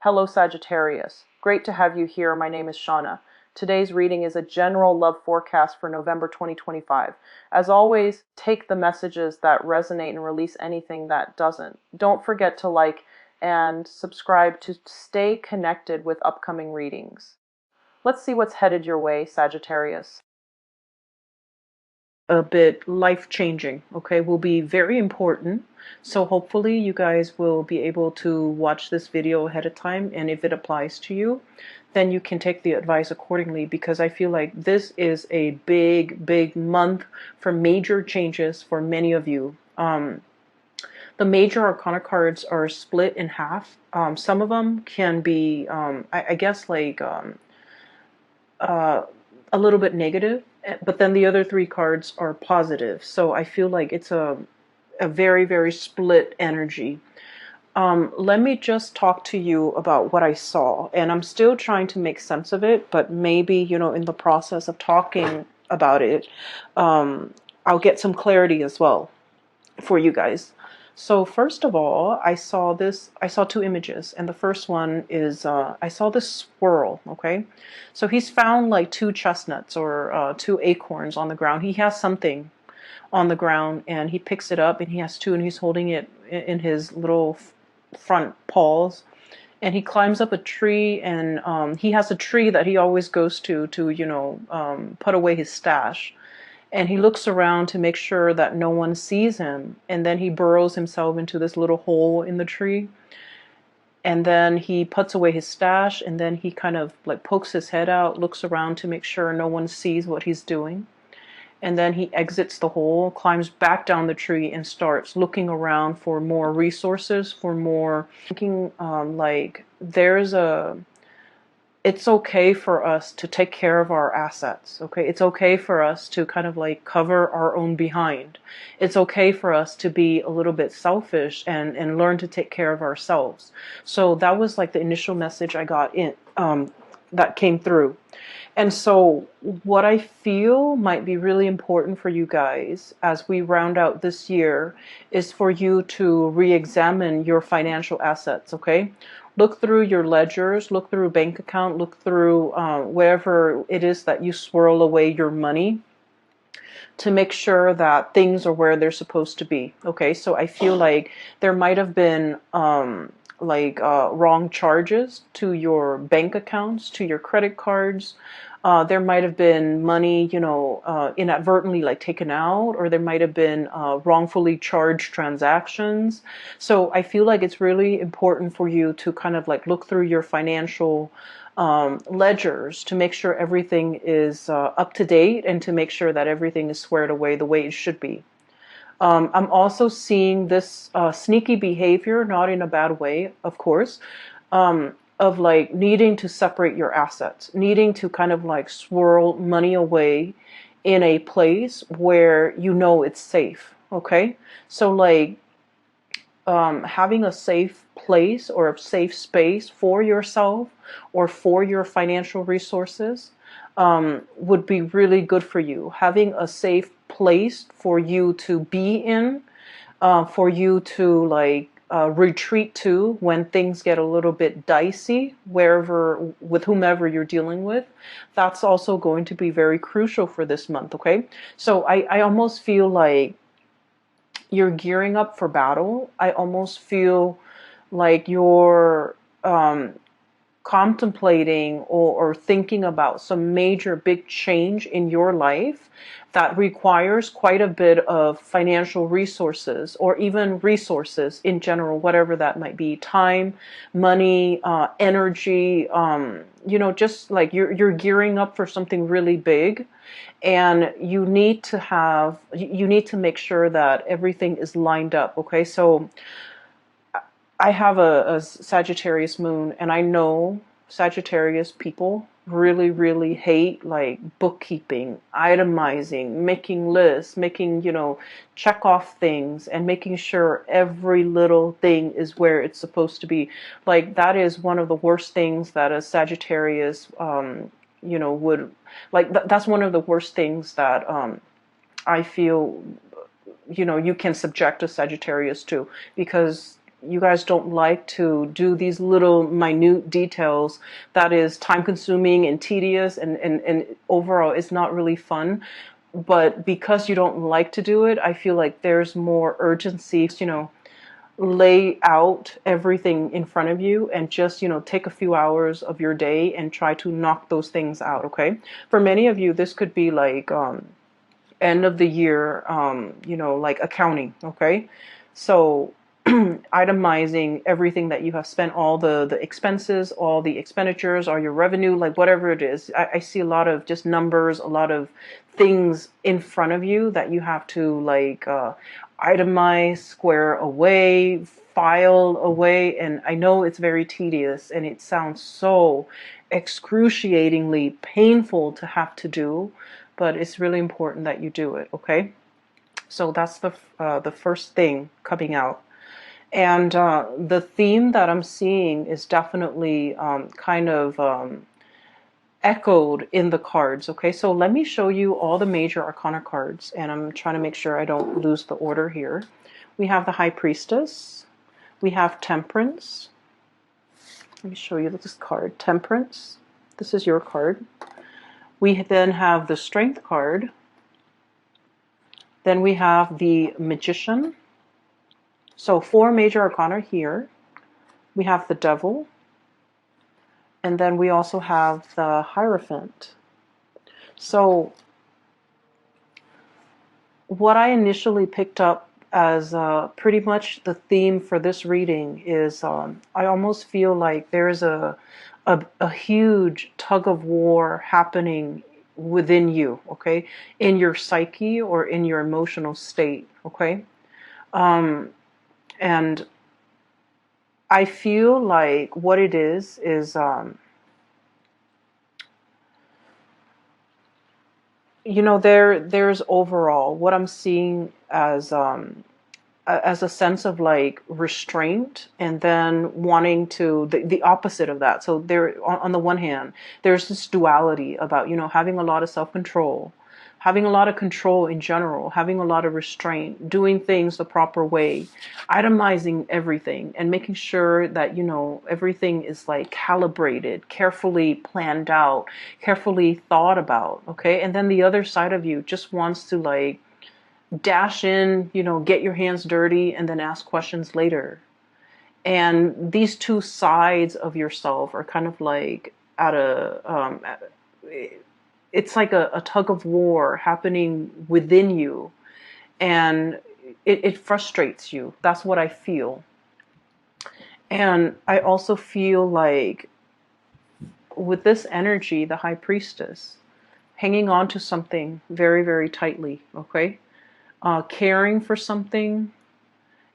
Hello Sagittarius. Great to have you here. My name is Shauna. Today's reading is a general love forecast for November 2025. As always, take the messages that resonate and release anything that doesn't. Don't forget to like and subscribe to stay connected with upcoming readings. Let's see what's headed your way, Sagittarius. A bit life-changing, okay, will be very important. So hopefully you guys will be able to watch this video ahead of time, and if it applies to you, then you can take the advice accordingly, because I feel like this is a big month for major changes for many of you. The major arcana cards are split in half. Some of them can be, I guess, like a little bit negative, but then the other three cards are positive. So I feel like it's a very split energy. Let me just talk to you about what I saw, and I'm still trying to make sense of it, but maybe, you know, in the process of talking about it, I'll get some clarity as well for you guys. So first of all, I saw two images, and the first one is, I saw this squirrel, okay? So he's found like two chestnuts or two acorns on the ground. He has something on the ground, and he picks it up, and he has two, and he's holding it in his little front paws. And he climbs up a tree, and he has a tree that he always goes to you know, put away his stash. And he looks around to make sure that no one sees him. And then he burrows himself into this little hole in the tree. And then he puts away his stash, and then he kind of like pokes his head out, looks around to make sure no one sees what he's doing. And then he exits the hole, climbs back down the tree, and starts looking around for more resources, for more thinking, like it's okay for us to take care of our assets, okay? It's okay for us to kind of like cover our own behind. It's okay for us to be a little bit selfish and learn to take care of ourselves. So that was like the initial message I got in, that came through. And so what I feel might be really important for you guys as we round out this year is for you to re-examine your financial assets, okay? Look through your ledgers, look through bank account, look through wherever it is that you swirl away your money, to make sure that things are where they're supposed to be. Okay, so I feel like there might have been wrong charges to your bank accounts, to your credit cards. There might have been money, you know, inadvertently like taken out, or there might have been wrongfully charged transactions. So I feel like it's really important for you to kind of like look through your financial ledgers to make sure everything is up to date, and to make sure that everything is squared away the way it should be. I'm also seeing this sneaky behavior, not in a bad way, of course, of like needing to separate your assets, needing to kind of like swirl money away in a place where you know it's safe, okay? So like having a safe place or a safe space for yourself or for your financial resources would be really good for you. Having a safe place for you to be in, for you to like retreat to when things get a little bit dicey, wherever, with whomever you're dealing with. That's also going to be very crucial for this month, okay? So I almost feel like you're gearing up for battle. I almost feel like you're contemplating or thinking about some major big change in your life that requires quite a bit of financial resources, or even resources in general, whatever that might be: time, money, energy, you know, just like you're gearing up for something really big, and you need to make sure that everything is lined up, okay? So I have a Sagittarius moon, and I know Sagittarius people really hate like bookkeeping, itemizing, making lists, making, you know, check off things, and making sure every little thing is where it's supposed to be. Like that is one of the worst things that a Sagittarius, you know, would like. That's one of the worst things that I feel, you know, you can subject a Sagittarius to, because you guys don't like to do these little minute details that is time consuming and tedious, and overall it's not really fun. But because you don't like to do it, I feel like there's more urgency, lay out everything in front of you and just, take a few hours of your day and try to knock those things out. Okay. For many of you, this could be like, end of the year, like accounting. Okay. So itemizing everything that you have spent, all the expenses, all the expenditures, all your revenue, like whatever it is. I see a lot of just numbers, a lot of things in front of you that you have to like itemize, square away, file away. And I know it's very tedious and it sounds so excruciatingly painful to have to do, but it's really important that you do it. Okay. So that's the first thing coming out. And the theme that I'm seeing is definitely kind of echoed in the cards. Okay, so let me show you all the major arcana cards, and I'm trying to make sure I don't lose the order here. We have the High Priestess. We have Temperance. Let me show you this card, Temperance. This is your card. We then have the Strength card. Then we have the Magician. So 4 major arcana here. We have the Devil. And then we also have the Hierophant. So what I initially picked up as pretty much the theme for this reading is I almost feel like there's a huge tug of war happening within you, okay, in your psyche or in your emotional state, okay. And I feel like what it is there's overall what I'm seeing as a sense of like restraint, and then wanting to the opposite of that. So there, on the one hand, there's this duality about having a lot of self-control, having a lot of control in general, having a lot of restraint, doing things the proper way, itemizing everything, and making sure that everything is like calibrated, carefully planned out, carefully thought about. Okay. And then the other side of you just wants to like dash in, get your hands dirty and then ask questions later. And these two sides of yourself are kind of like it's like a tug of war happening within you, and it frustrates you. That's what I feel. And I also feel like with this energy, the High Priestess, hanging on to something very, very tightly, okay? Caring for something.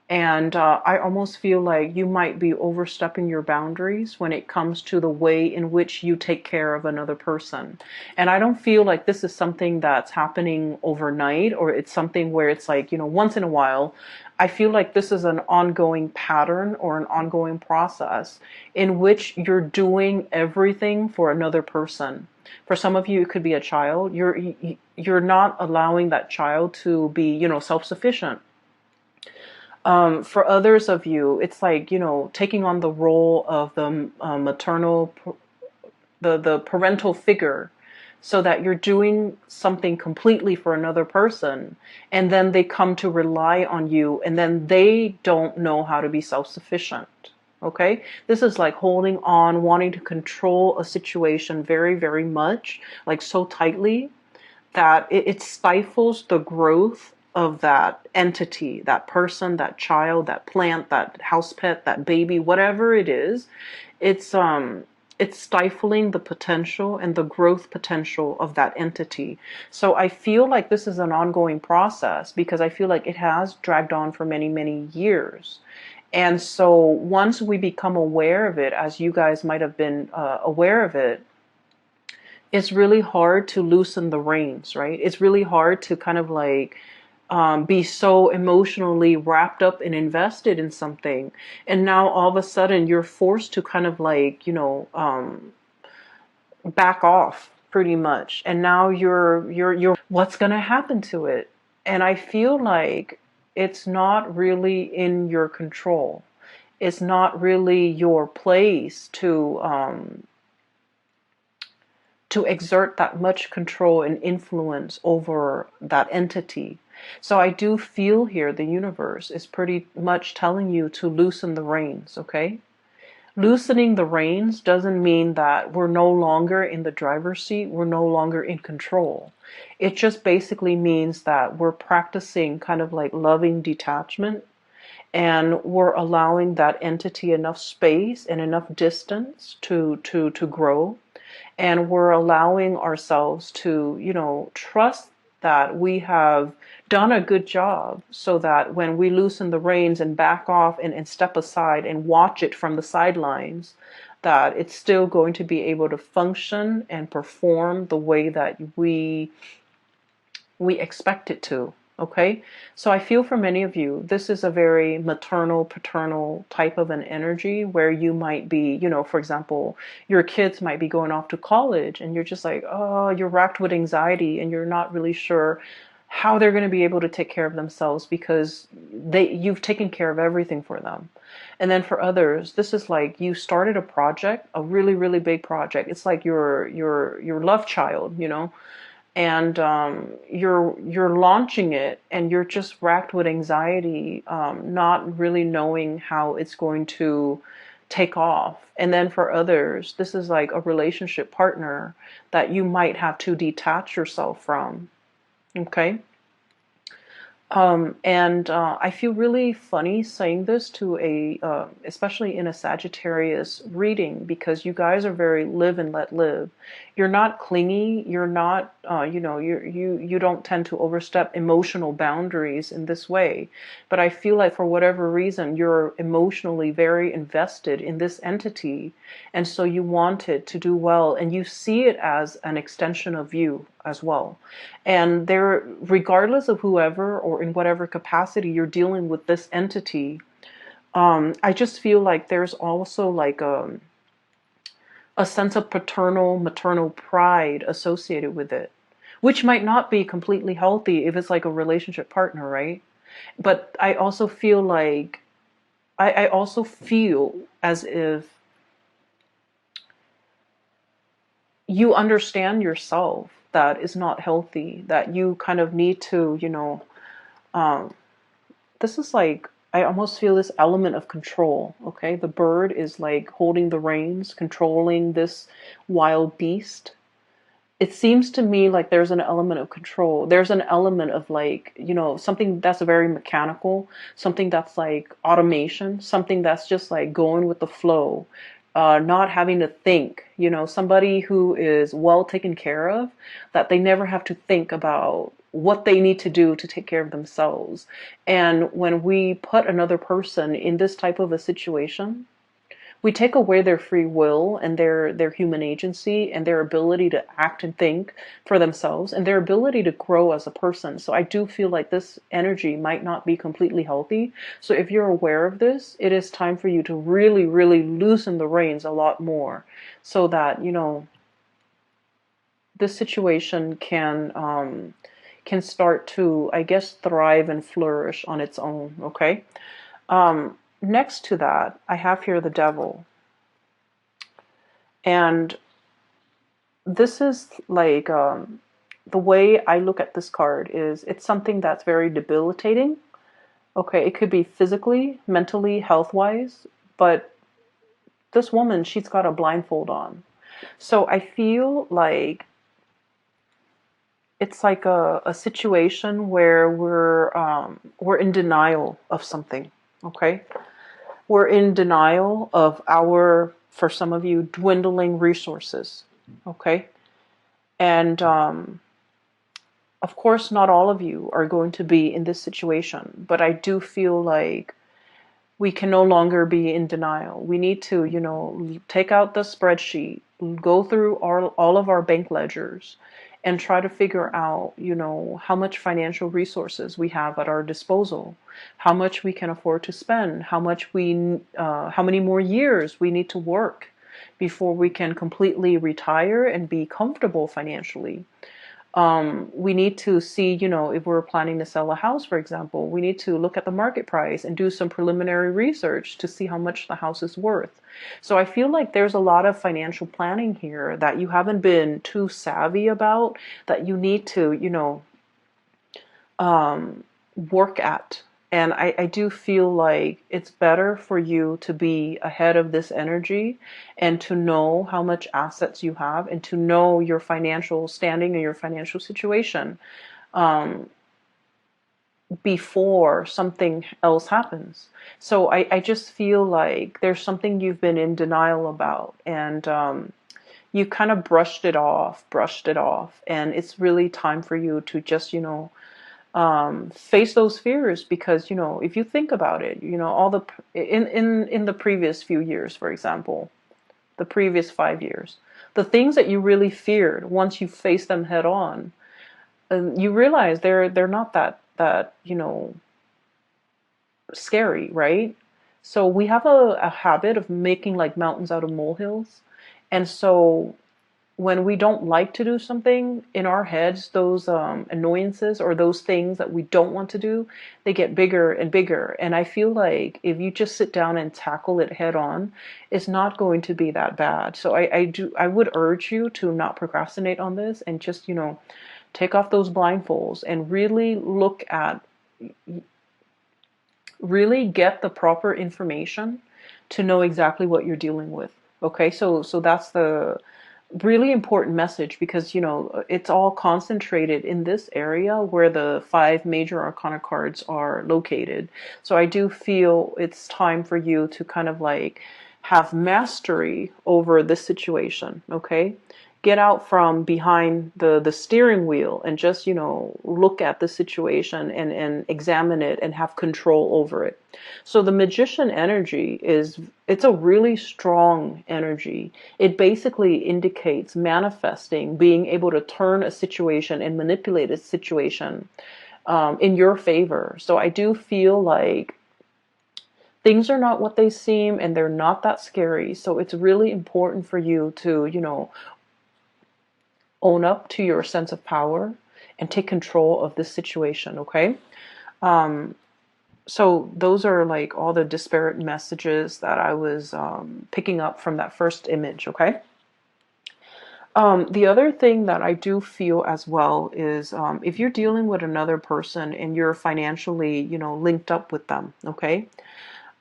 And I almost feel like you might be overstepping your boundaries when it comes to the way in which you take care of another person. And I don't feel like this is something that's happening overnight, or it's something where it's like, once in a while. I feel like this is an ongoing pattern or an ongoing process in which you're doing everything for another person. For some of you, it could be a child. You're not allowing that child to be, self-sufficient. For others of you, it's like, taking on the role of the maternal, the parental figure, so that you're doing something completely for another person, and then they come to rely on you, and then they don't know how to be self-sufficient. Okay? This is like holding on, wanting to control a situation very, very much, like so tightly that it stifles the growth of that entity, that person, that child, that plant, that house pet, that baby, whatever it is. It's stifling the potential and the growth potential of that entity. So I feel like this is an ongoing process, because I feel like it has dragged on for many, many years. And so once we become aware of it, as you guys might have been aware of it, it's really hard to loosen the reins, right? It's really hard to kind of like be so emotionally wrapped up and invested in something, and now all of a sudden you're forced to kind of like back off pretty much, and now you're what's going to happen to it. And I feel like it's not really in your control. It's not really your place to exert that much control and influence over that entity. So I do feel here the universe is pretty much telling you to loosen the reins, okay? Loosening the reins doesn't mean that we're no longer in the driver's seat, we're no longer in control. It just basically means that we're practicing kind of like loving detachment, and we're allowing that entity enough space and enough distance to grow, and we're allowing ourselves to, trust that we have done a good job, so that when we loosen the reins and back off and step aside and watch it from the sidelines, that it's still going to be able to function and perform the way that we expect it to. Okay, so I feel for many of you, this is a very maternal, paternal type of an energy, where you might be, for example, your kids might be going off to college, and you're just like, oh, you're racked with anxiety, and you're not really sure how they're going to be able to take care of themselves, because you've taken care of everything for them. And then for others, this is like you started a project, a really, really big project. It's like your love child, and you're launching it, and you're just racked with anxiety, not really knowing how it's going to take off. And then for others, this is like a relationship partner that you might have to detach yourself from. Okay. And I feel really funny saying this to especially in a Sagittarius reading, because you guys are very live and let live. You're not clingy. You're not, you don't tend to overstep emotional boundaries in this way. But I feel like for whatever reason, you're emotionally very invested in this entity. And so you want it to do well, and you see it as an extension of you as well. And there, regardless of whoever or in whatever capacity you're dealing with this entity, I just feel like there's also like a sense of paternal, maternal pride associated with it, which might not be completely healthy if it's like a relationship partner, right? But I also feel like, I also feel as if you understand yourself that is not healthy, that you kind of need to, um, this is like, I almost feel this element of control, okay? The bird is like holding the reins, controlling this wild beast. It seems to me like there's an element of control. There's an element of like, something that's very mechanical, something that's like automation, something that's just like going with the flow, not having to think, somebody who is well taken care of, that they never have to think about what they need to do to take care of themselves. And when we put another person in this type of a situation, we take away their free will and their human agency and their ability to act and think for themselves and their ability to grow as a person. So I do feel like this energy might not be completely healthy. So if you're aware of this, it is time for you to really, really loosen the reins a lot more, so that, this situation can start to, I guess, thrive and flourish on its own. Okay. Next to that, I have here the devil. And this is like, the way I look at this card is, it's something that's very debilitating. Okay, it could be physically, mentally, health-wise, but this woman, she's got a blindfold on. So I feel like it's like a situation where we're in denial of something. Okay. We're in denial of for some of you, dwindling resources. Okay. And of course, not all of you are going to be in this situation, but I do feel like we can no longer be in denial. We need to, take out the spreadsheet, go through all of our bank ledgers, and try to figure out, how much financial resources we have at our disposal, how much we can afford to spend, how many more years we need to work before we can completely retire and be comfortable financially. We need to see, if we're planning to sell a house, for example, we need to look at the market price and do some preliminary research to see how much the house is worth. So I feel like there's a lot of financial planning here that you haven't been too savvy about, that you need to, work at. And I do feel like it's better for you to be ahead of this energy and to know how much assets you have and to know your financial standing and your financial situation before something else happens. So I just feel like there's something you've been in denial about, and you kind of brushed it off. And it's really time for you to just, face those fears, because if you think about it, all the in the previous few years, for example, the previous 5 years, the things that you really feared, once you face them head on, you realize they're not that scary, right? So we have a habit of making like mountains out of molehills, and so when we don't like to do something in our heads, those annoyances or those things that we don't want to do, they get bigger and bigger. And I feel like if you just sit down and tackle it head on, it's not going to be that bad. So I would urge you to not procrastinate on this, and just, take off those blindfolds and really look at, really get the proper information to know exactly what you're dealing with. Okay, so that's the really important message, because it's all concentrated in this area where the 5 major arcana cards are located. So I do feel it's time for you to kind of like have mastery over this situation. Okay, get out from behind the steering wheel and just look at the situation and examine it and have control over it. So the magician energy it's a really strong energy. It basically indicates manifesting, being able to turn a situation and manipulate a situation in your favor. So I do feel like things are not what they seem, and they're not that scary. So it's really important for you to own up to your sense of power and take control of this situation. Okay, so those are like all the disparate messages that I was picking up from that first image. Okay, the other thing that I do feel as well is if you're dealing with another person and you're financially linked up with them. Okay,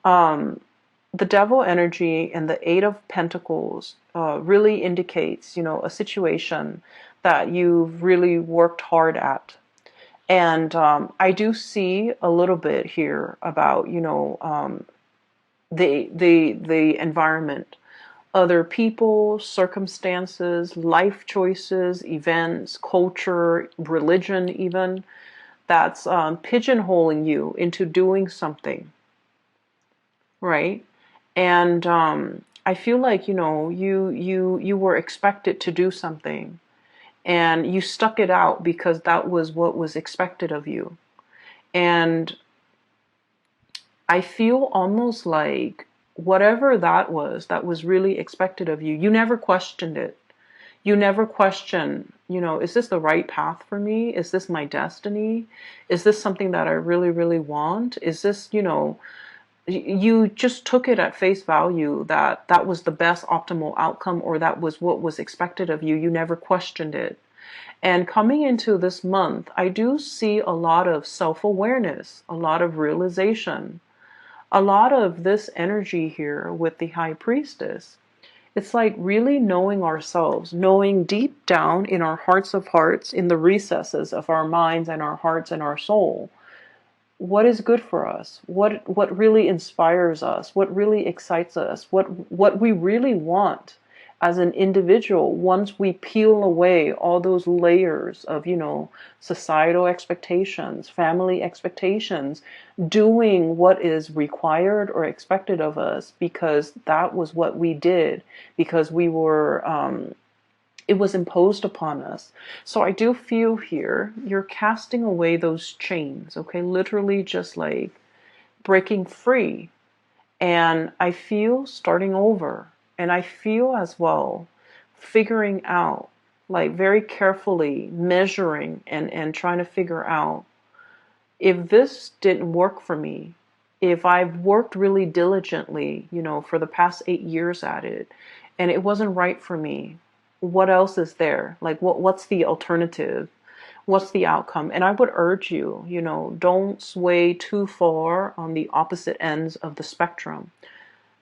the devil energy and the 8 of Pentacles really indicates, a situation that you've really worked hard at. And I do see a little bit here about, the environment, other people, circumstances, life choices, events, culture, religion, even, that's pigeonholing you into doing something, right? And I feel like you were expected to do something, and you stuck it out because that was what was expected of you. And I feel almost like whatever that was really expected of you, you never questioned it. You never question, is this the right path for me? Is this my destiny? Is this something that I really, really want? Is this, you just took it at face value that that was the best optimal outcome, or that was what was expected of you. You never questioned it. And coming into this month, I do see a lot of self-awareness, a lot of realization, a lot of this energy here with the High Priestess. It's like really knowing ourselves, knowing deep down in our hearts of hearts, in the recesses of our minds and our hearts and our soul, what is good for us, what really inspires us, what really excites us, what we really want as an individual, once we peel away all those layers of societal expectations, family expectations, doing what is required or expected of us because that was what we did, because we were it was imposed upon us. So I do feel here you're casting away those chains, okay? Literally just like breaking free. And I feel starting over. And I feel as well figuring out like very carefully measuring and trying to figure out, if this didn't work for me, if I've worked really diligently, for the past 8 years at it, and it wasn't right for me, what else is there? Like, what's the alternative? What's the outcome? And I would urge you, don't sway too far on the opposite ends of the spectrum.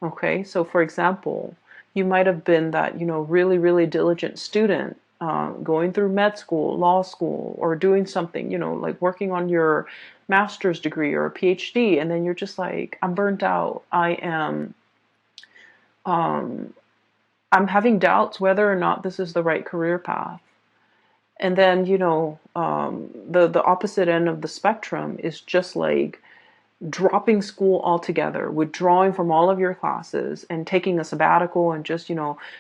Okay, so for example, you might have been that, really, really diligent student, going through med school, law school, or doing something, like working on your master's degree or a PhD, and then you're just like, I'm burnt out. Um, I'm having doubts whether or not this is the right career path. And then, the opposite end of the spectrum is just like dropping school altogether, withdrawing from all of your classes and taking a sabbatical and just,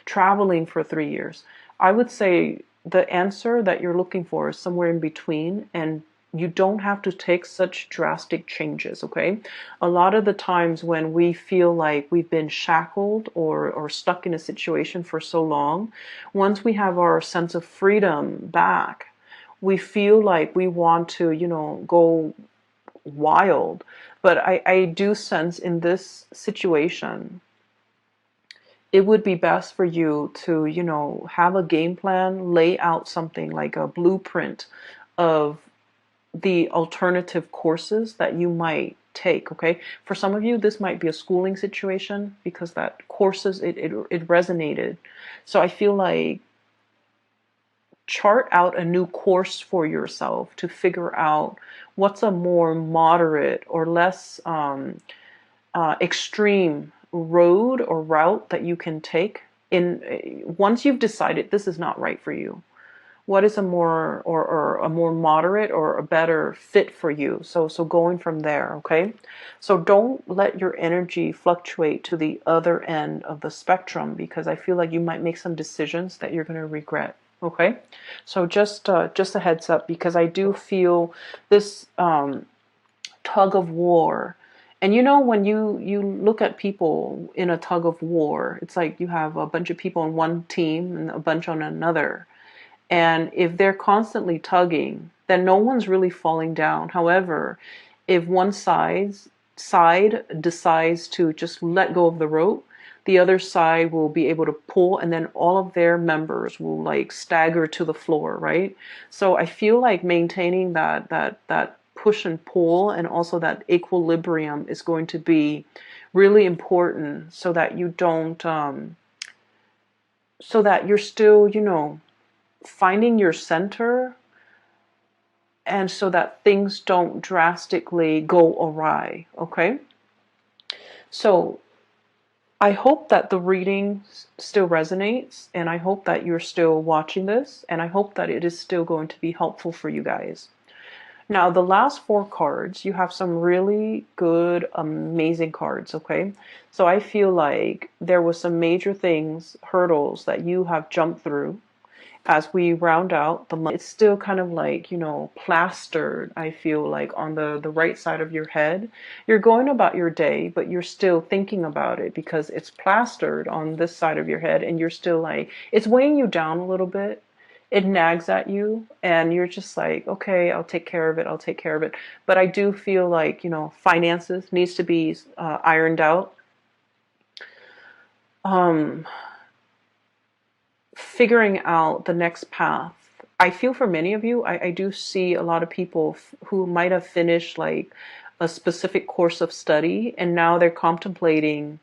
traveling for 3 years. I would say the answer that you're looking for is somewhere in between, and you don't have to take such drastic changes, okay? A lot of the times when we feel like we've been shackled or stuck in a situation for so long, once we have our sense of freedom back, we feel like we want to, go wild. But I do sense in this situation, it would be best for you to, have a game plan, lay out something like a blueprint of the alternative courses that you might take. Okay, for some of you this might be a schooling situation, because that courses, it resonated. So I feel like chart out a new course for yourself to figure out what's a more moderate or less extreme road or route that you can take in once you've decided this is not right for you. What is a more or a more moderate or a better fit for you? So going from there, okay? So don't let your energy fluctuate to the other end of the spectrum, because I feel like you might make some decisions that you're going to regret. Okay, so just a heads up, because I do feel this tug of war. And when you look at people in a tug of war, it's like you have a bunch of people on one team and a bunch on another. And if they're constantly tugging, then no one's really falling down. However, if one side decides to just let go of the rope, the other side will be able to pull, and then all of their members will like stagger to the floor, right? So I feel like maintaining that push and pull, and also that equilibrium, is going to be really important, so that you don't so that you're still, finding your center, and so that things don't drastically go awry. Okay, so I hope that the reading still resonates, and I hope that you're still watching this, and I hope that it is still going to be helpful for you guys. Now, the last 4 cards, you have some really good, amazing cards, okay? So I feel like there was some major things, hurdles that you have jumped through. As we round out the month, it's still kind of like, plastered, I feel like, on the right side of your head. You're going about your day, but you're still thinking about it because it's plastered on this side of your head, and you're still like, it's weighing you down a little bit. It nags at you, and you're just like, okay, I'll take care of it. I'll take care of it. But I do feel like, finances needs to be ironed out. Figuring out the next path. I feel for many of you, I do see a lot of people who might have finished like a specific course of study, and now they're contemplating,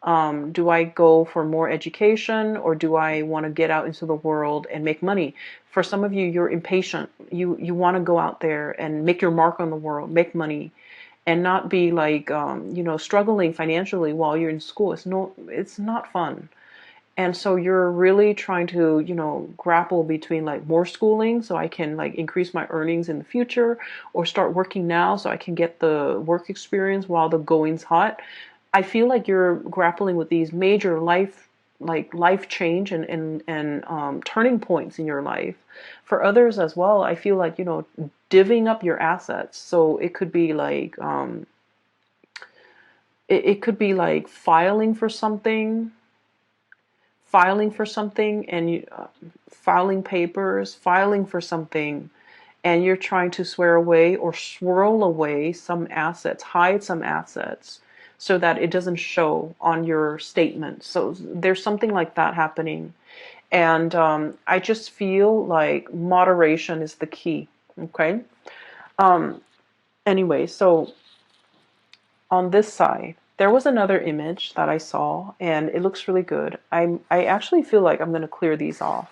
do I go for more education, or do I want to get out into the world and make money? For some of you, you're impatient. You want to go out there and make your mark on the world, make money, and not be like, struggling financially while you're in school. It's not fun. And so you're really trying to, grapple between like more schooling so I can like increase my earnings in the future, or start working now so I can get the work experience while the going's hot. I feel like you're grappling with these major life change and turning points in your life. For others as well, I feel like, divvying up your assets. So it could be like, it could be like filing for something, filing for something, and you filing papers, filing for something, and you're trying to swear away or swirl away some assets, hide some assets, so that it doesn't show on your statement. So there's something like that happening. And I just feel like moderation is the key. Okay. Anyway, so on this side, there was another image that I saw, and it looks really good. I actually feel like I'm going to clear these off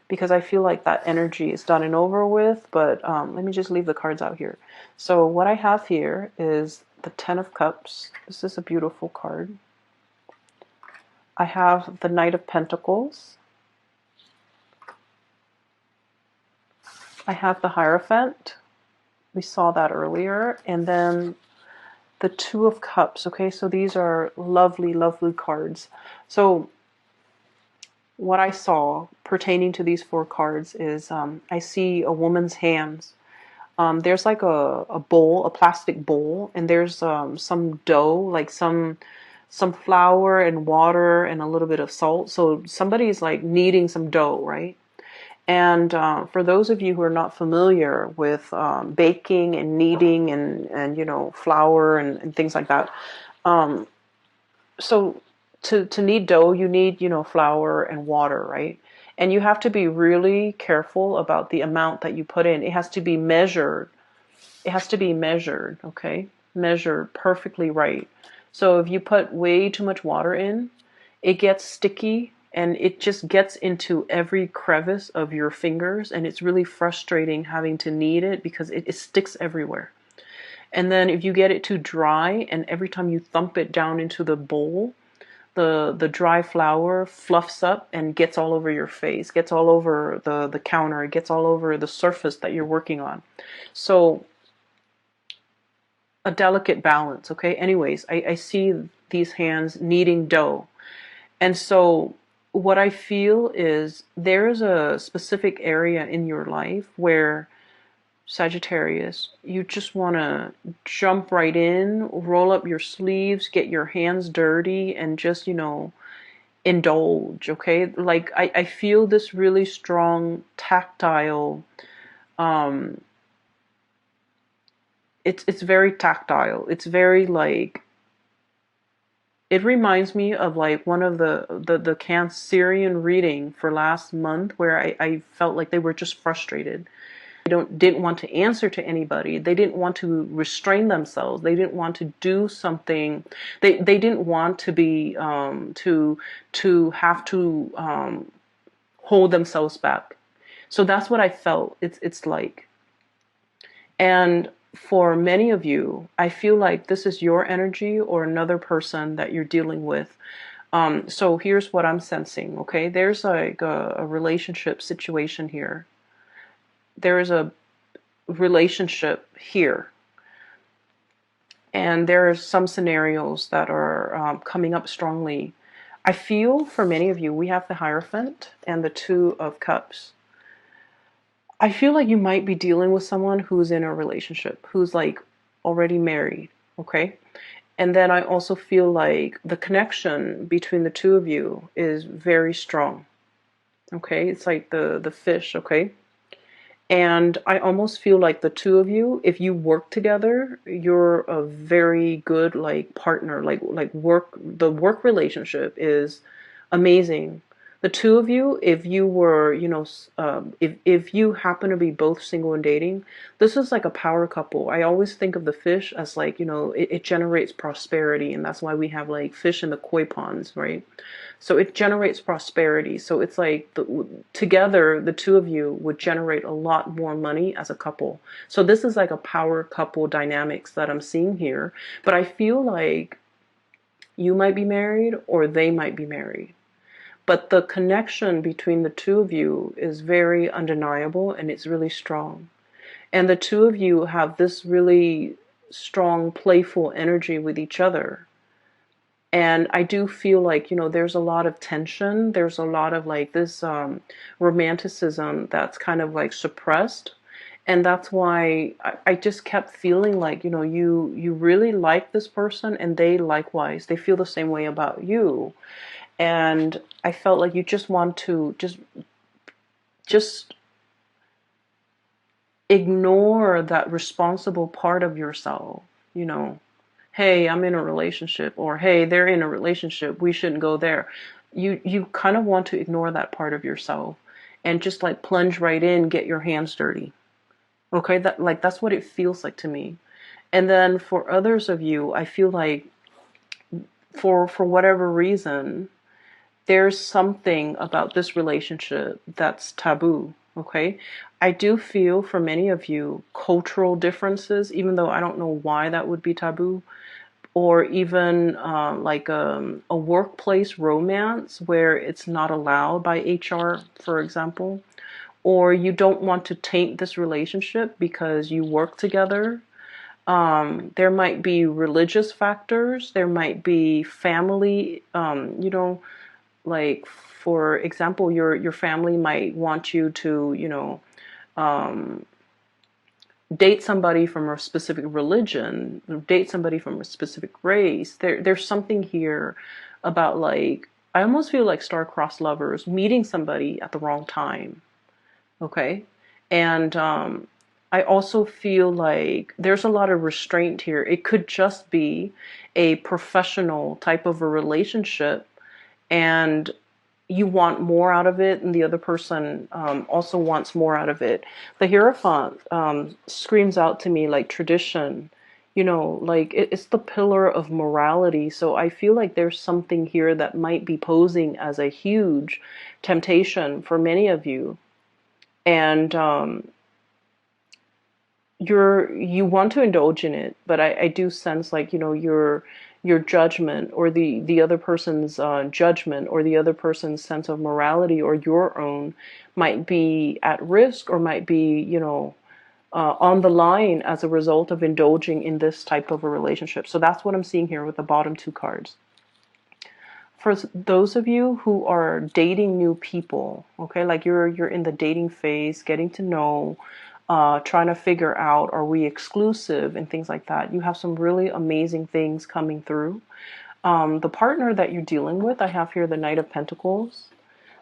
because I feel like that energy is done and over with. But let me just leave the cards out here. So what I have here is the Ten of Cups. This is a beautiful card. I have the Knight of Pentacles. I have the Hierophant. We saw that earlier. And then the Two of Cups. Okay, so these are lovely, lovely cards. So what I saw pertaining to these four cards is I see a woman's hands. There's like a bowl, a plastic bowl, and there's some dough, like some flour and water and a little bit of salt. So somebody's like kneading some dough, right? And for those of you who are not familiar with baking and kneading and you know, flour and things like that, so to knead dough, you need, you know, flour and water, right? And you have to be really careful about the amount that you put in. It has to be measured. It has to be measured, okay? Measured perfectly right. So if you put way too much water in, it gets sticky and it just gets into every crevice of your fingers, and it's really frustrating having to knead it because it sticks everywhere. And then if you get it too dry, and every time you thump it down into the bowl, the dry flour fluffs up and gets all over your face, gets all over the counter, it gets all over the surface that you're working on. So a delicate balance, okay? Anyways, I see these hands kneading dough. And so what I feel is there's a specific area in your life where, Sagittarius, you just want to jump right in, roll up your sleeves, get your hands dirty, and just, you know, indulge, okay? Like, I feel this really strong tactile, it's very tactile. It's very like, it reminds me of like one of the Cancerian reading for last month where I felt like they were just frustrated. They didn't want to answer to anybody. They didn't want to restrain themselves. They didn't want to do something. They didn't want to be to have to hold themselves back. So that's what I felt. It's like, and for many of you, I feel like this is your energy or another person that you're dealing with. So here's what I'm sensing. Okay, there's like a relationship situation here. There is a relationship here, and there are some scenarios that are coming up strongly. I feel for many of you, we have the Hierophant and the Two of Cups. I feel like you might be dealing with someone who's in a relationship, who's like already married, okay? And then I also feel like the connection between the two of you is very strong, okay? It's like the fish, okay? And I almost feel like the two of you, if you work together, you're a very good like partner. Like work, the work relationship is amazing. The two of you, if you were, you know, if you happen to be both single and dating, this is like a power couple. I always think of the fish as like, you know, it generates prosperity, and that's why we have like fish in the koi ponds, right? So it generates prosperity. So it's like together, the two of you would generate a lot more money as a couple. So this is like a power couple dynamics that I'm seeing here. But I feel like you might be married or they might be married. But the connection between the two of you is very undeniable, and it's really strong. And the two of you have this really strong, playful energy with each other. And I do feel like, you know, there's a lot of tension. There's a lot of like this romanticism that's kind of like suppressed. And that's why I just kept feeling like, you know, you really like this person, and they likewise, they feel the same way about you. And I felt like you just want to just ignore that responsible part of yourself, you know. Hey, I'm in a relationship, or hey, they're in a relationship, we shouldn't go there. You kind of want to ignore that part of yourself and just like plunge right in, get your hands dirty. Okay, that's what it feels like to me. And then for others of you, I feel like for whatever reason, there's something about this relationship that's taboo. Okay, I do feel for many of you cultural differences, even though I don't know why that would be taboo, or even like a workplace romance where it's not allowed by HR, for example, or you don't want to taint this relationship because you work together. There might be religious factors, there might be family, like for example, your family might want you to, um, date somebody from a specific religion, date somebody from a specific race. There's something here about like I almost feel like star-crossed lovers meeting somebody at the wrong time. Okay, and I also feel like there's a lot of restraint here. It could just be a professional type of a relationship, and you want more out of it, and the other person also wants more out of it. The Hierophant screams out to me like tradition, like it's the pillar of morality. So I feel like there's something here that might be posing as a huge temptation for many of you. And you want to indulge in it, but I do sense like your judgment, or the other person's judgment, or the other person's sense of morality, or your own might be at risk, or might be on the line as a result of indulging in this type of a relationship. So that's what I'm seeing here with the bottom two cards. For those of you who are dating new people, okay, like you're in the dating phase, getting to know, trying to figure out, are we exclusive and things like that. You have some really amazing things coming through. The partner that you're dealing with, I have here the Knight of Pentacles.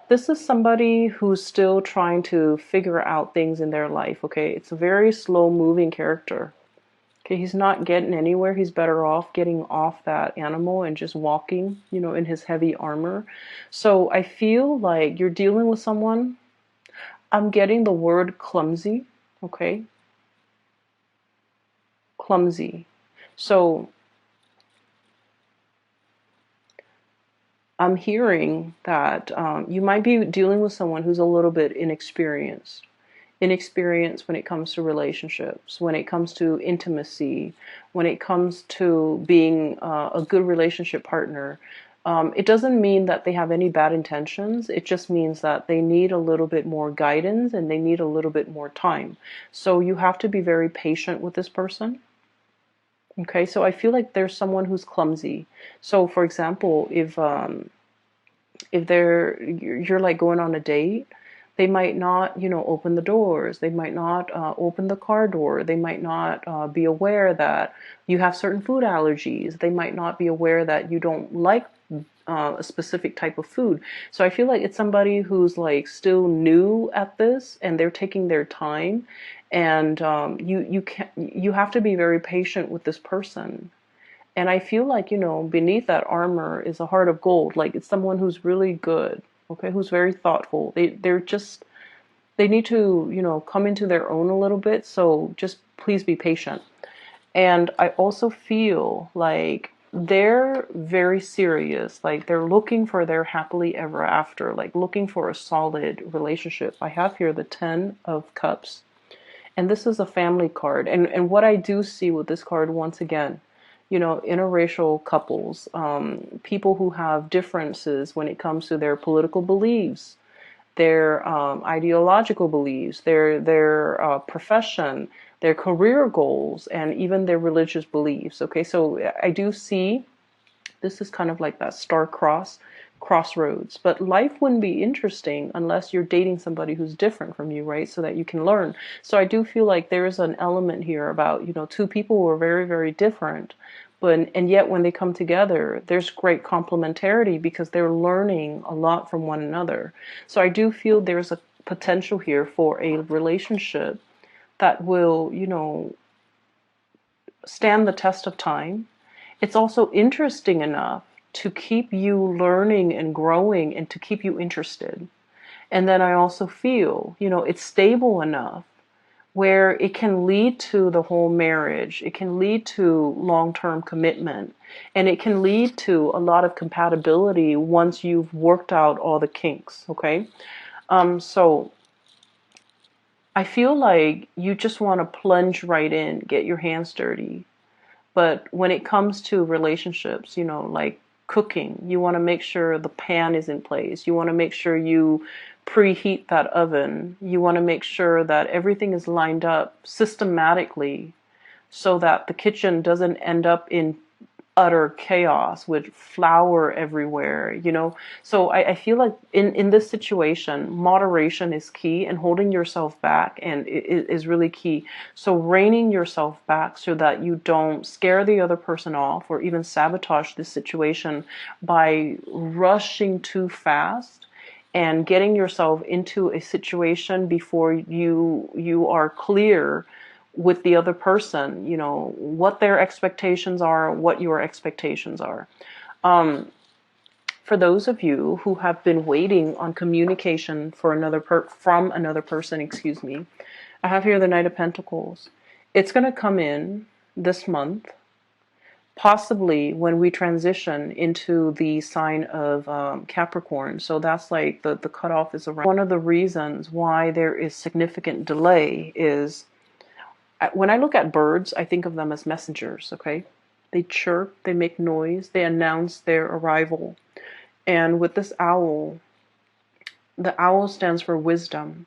This is somebody who's still trying to figure out things in their life, okay? It's a very slow moving character. Okay, he's not getting anywhere. He's better off getting off that animal and just walking, in his heavy armor. So I feel like you're dealing with someone. I'm getting the word clumsy, okay? Clumsy. So I'm hearing that you might be dealing with someone who's a little bit inexperienced. Inexperience when it comes to relationships, when it comes to intimacy, when it comes to being a good relationship partner. It doesn't mean that they have any bad intentions. It just means that they need a little bit more guidance and they need a little bit more time. So you have to be very patient with this person. Okay, so I feel like there's someone who's clumsy. So for example, if you're like going on a date, they might not, open the doors. They might not open the car door. They might not be aware that you have certain food allergies. They might not be aware that you don't like a specific type of food. So I feel like it's somebody who's like still new at this, and they're taking their time. And you have to be very patient with this person. And I feel like, beneath that armor is a heart of gold. Like it's someone who's really good, okay, who's very thoughtful. They need to, come into their own a little bit. So just please be patient. And I also feel like they're very serious. Like they're looking for their happily ever after, like looking for a solid relationship. I have here the 10 of Cups. And this is a family card. And what I do see with this card, once again, interracial couples, people who have differences when it comes to their political beliefs, their ideological beliefs, their profession, their career goals, and even their religious beliefs. Okay, so I do see this is kind of like that crossroads. But life wouldn't be interesting unless you're dating somebody who's different from you, right? So that you can learn. So I do feel like there is an element here about, two people who are very, very different, and yet when they come together, there's great complementarity because they're learning a lot from one another. So I do feel there's a potential here for a relationship that will, stand the test of time. It's also interesting enough to keep you learning and growing and to keep you interested. And then I also feel, it's stable enough where it can lead to the whole marriage. It can lead to long-term commitment. And it can lead to a lot of compatibility once you've worked out all the kinks, okay? So I feel like you just want to plunge right in, get your hands dirty. But when it comes to relationships, like cooking, you want to make sure the pan is in place. You want to make sure you preheat that oven. You want to make sure that everything is lined up systematically so that the kitchen doesn't end up in utter chaos with flour everywhere. So I feel like in this situation, moderation is key, and holding yourself back and is really key. So reining yourself back so that you don't scare the other person off or even sabotage the situation by rushing too fast and getting yourself into a situation before you are clear with the other person, what their expectations are, what your expectations are. For those of you who have been waiting on communication for from another person, excuse me, I have here the Knight of Pentacles. It's going to come in this month, possibly when we transition into the sign of Capricorn. So that's like the cutoff is around. One of the reasons why there is significant delay is when I look at birds, I think of them as messengers, okay? They chirp, they make noise, they announce their arrival. And with this owl, the owl stands for wisdom.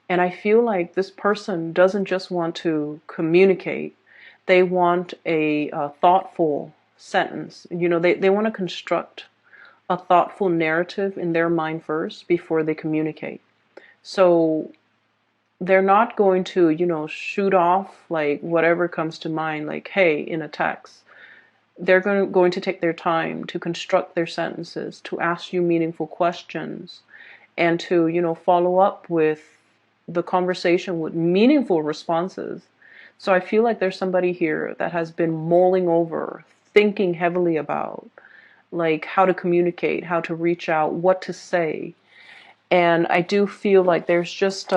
And I feel like this person doesn't just want to communicate, they want a thoughtful sentence. They want to construct a thoughtful narrative in their mind first before they communicate. So they're not going to, shoot off like whatever comes to mind, like, hey, in a text. They're going to take their time to construct their sentences, to ask you meaningful questions, and to, follow up with the conversation with meaningful responses. So I feel like there's somebody here that has been mulling over, thinking heavily about, like, how to communicate, how to reach out, what to say. And I do feel like there's just,